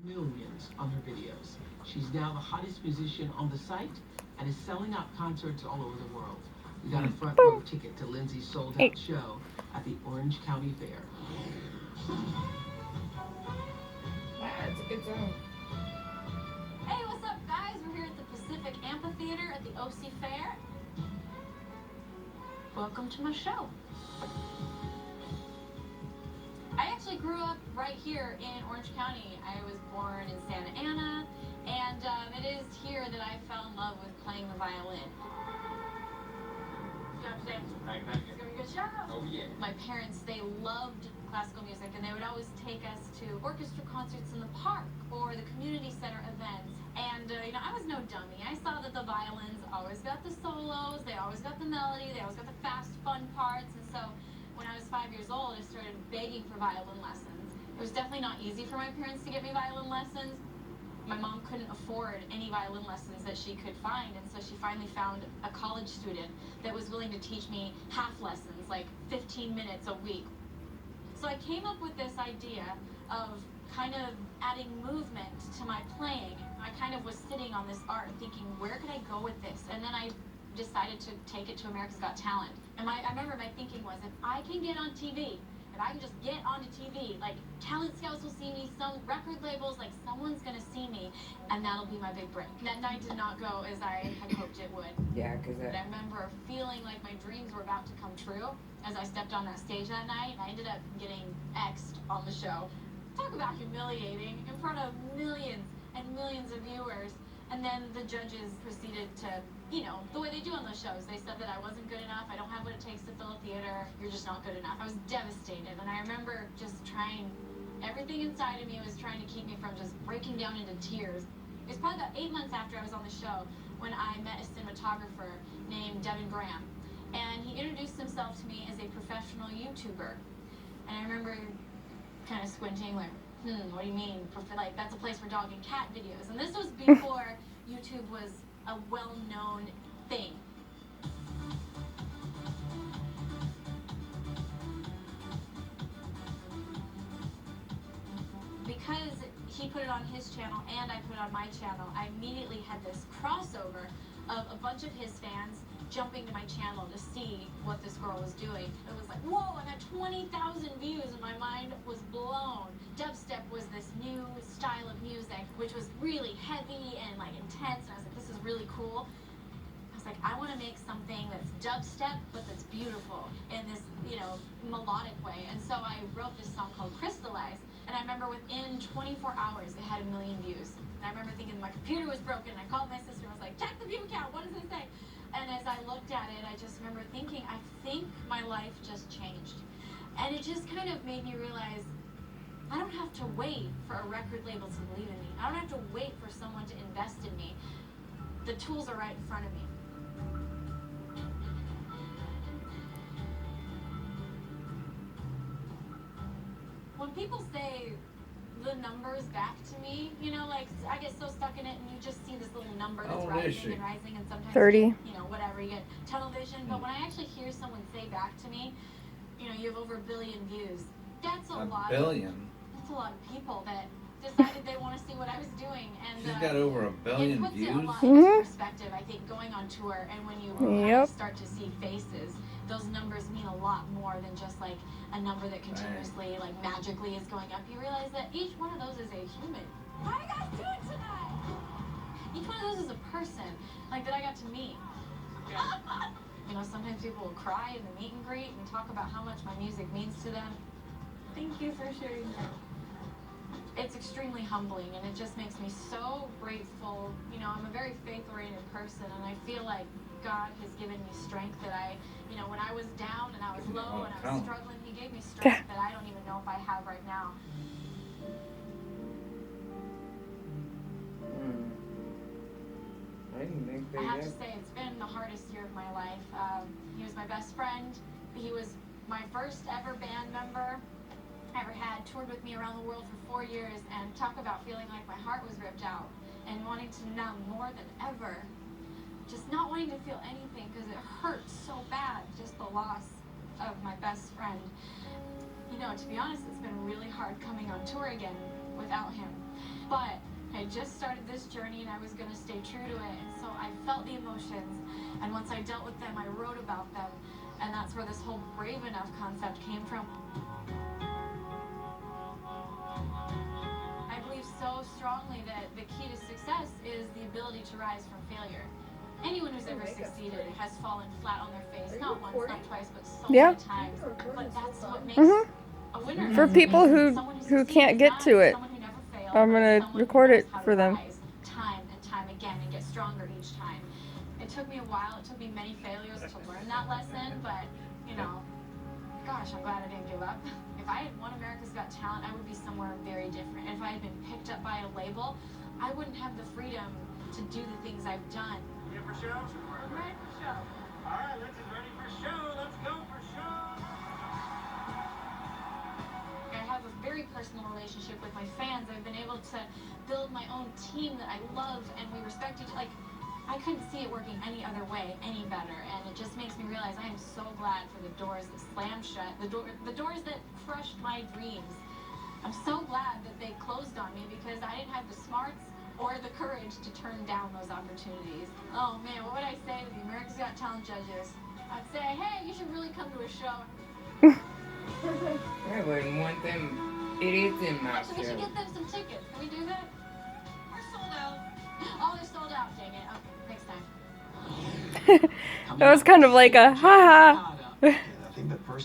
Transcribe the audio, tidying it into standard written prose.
millions on her videos. She's now the hottest musician on the site and is selling out concerts all over the world. We got a front row ticket to Lindsey's sold-out show at the Orange County Fair. That's a good song. Hey, what's up, guys? We're here at the Pacific Amphitheater at the OC Fair. Welcome to my show. I actually grew up right here in Orange County. I was born in Santa Ana, and it is here that I fell in love with playing the violin. It's gonna be a good show. Oh yeah. My parents, they loved classical music, and they would always take us to orchestra concerts in the park or the community center events. And I was no dummy. I saw that the violins always got the solos, they always got the melody, they always got the fast, fun parts. And so when I was 5 years old, I started begging for violin lessons. It was definitely not easy for my parents to get me violin lessons. My mom couldn't afford any violin lessons that she could find, and so she finally found a college student that was willing to teach me half lessons, like 15 minutes a week. So I came up with this idea of kind of adding movement to my playing. I kind of was sitting on this art thinking, where could I go with this? And then I decided to take it to America's Got Talent. And I remember my thinking was, if I can get on TV, if I can just get onto TV, like talent scouts will see me, some record labels, like someone's gonna see me, and that'll be my big break. That night did not go as I had hoped it would. Yeah, because But I remember feeling like my dreams were about to come true as I stepped on that stage that night. I ended up getting X'd on the show. Talk about humiliating in front of millions and millions of viewers. And then the judges proceeded to, the way they do on those shows. They said that I wasn't good enough. I don't have what it takes to fill a theater. You're just not good enough. I was devastated. And I remember just trying, everything inside of me was trying to keep me from just breaking down into tears. It was probably about 8 months after I was on the show when I met a cinematographer named Devin Graham. And he introduced himself to me as a professional YouTuber. And I remember kind of squinting like, what do you mean? Like, that's a place for dog and cat videos. And this was before YouTube was a well-known thing. Because he put it on his channel and I put it on my channel, I immediately had this crossover of a bunch of his fans jumping to my channel to see what this girl was doing. It was like, whoa, I got 20,000 views and my mind was blown. Dubstep was this new style of music, which was really heavy and like intense, and I was like, this is really cool. I was like, I want to make something that's dubstep, but that's beautiful in this, melodic way. And so I wrote this song called Crystallize, and I remember within 24 hours, it had 1 million views. And I remember thinking my computer was broken. I called my sister and I was like, check the view count, what does it say? And as I looked at it, I just remember thinking, I think my life just changed. And it just kind of made me realize, I don't have to wait for a record label to believe in me. I don't have to wait for someone to invest in me. The tools are right in front of me. When people say the numbers back to me, like I get so stuck in it and you just see this little number that's rising and rising, and sometimes 30. Whatever, you get tunnel vision. But when I actually hear someone say back to me, you have over 1 billion views. That's a lot. That's a lot of people that decided they want to see what I was doing. And she's got over 1 billion it puts views. it a lot into perspective, I think, going on tour, and when you start to see faces, those numbers mean a lot more than just like a number that continuously, like magically is going up. You realize that each one of those is a human. How you guys doing tonight? Each one of those is a person, like that I got to meet. Sometimes people will cry in the meet and greet and talk about how much my music means to them. Thank you for sharing that. It's extremely humbling, and it just makes me so grateful. I'm a very faith-oriented person, and I feel like God has given me strength that when I was down and I was low and I was struggling, He gave me strength that I don't even know if I have right now. I have to say, it's been the hardest year of my life. He was my best friend. He was my first ever band member I ever had, toured with me around the world for 4 years, and talk about feeling like my heart was ripped out and wanting to numb more than ever. Just not wanting to feel anything because it hurts so bad, just the loss of my best friend. To be honest, it's been really hard coming on tour again without him. But But I just started this journey and I was going to stay true to it. And so I felt the emotions. And once I dealt with them, I wrote about them. And that's where this whole brave enough concept came from. I believe so strongly that the key to success is the ability to rise from failure. Anyone who's ever succeeded has fallen flat on their face, not once, not twice, but so many times. But that's what makes a winner. For people who can't get to it, Someone who never failed, I'm gonna someone who record knows it how to for them. rise time and time again and get stronger each time. It took me a while. It took me many failures to learn that lesson, but you know, gosh, I'm glad I didn't give up. If I had won America's Got Talent, I would be somewhere very different. If I had been picked up by a label, I wouldn't have the freedom to do the things I've done. You ready for show? I'm ready for show. All right, Lindsey's ready for show. Let's go for show. I have a very personal relationship with my fans. I've been able to build my own team that I love, and we respect each other. Like, I couldn't see it working any other way, any better, and it just makes me realize I am so glad for the doors that slammed shut, the doors that crushed my dreams. I'm so glad that they closed on me because I didn't have the smarts or the courage to turn down those opportunities. Oh man, what would I say to the America's Got Talent judges? I'd say, hey, you should really come to a show. I wouldn't want them idiots in my Actually, we should show. get them some tickets. Can we do that? We're sold out. Oh, they're sold out. Dang it. Okay, next time. That was kind of like a ha ha.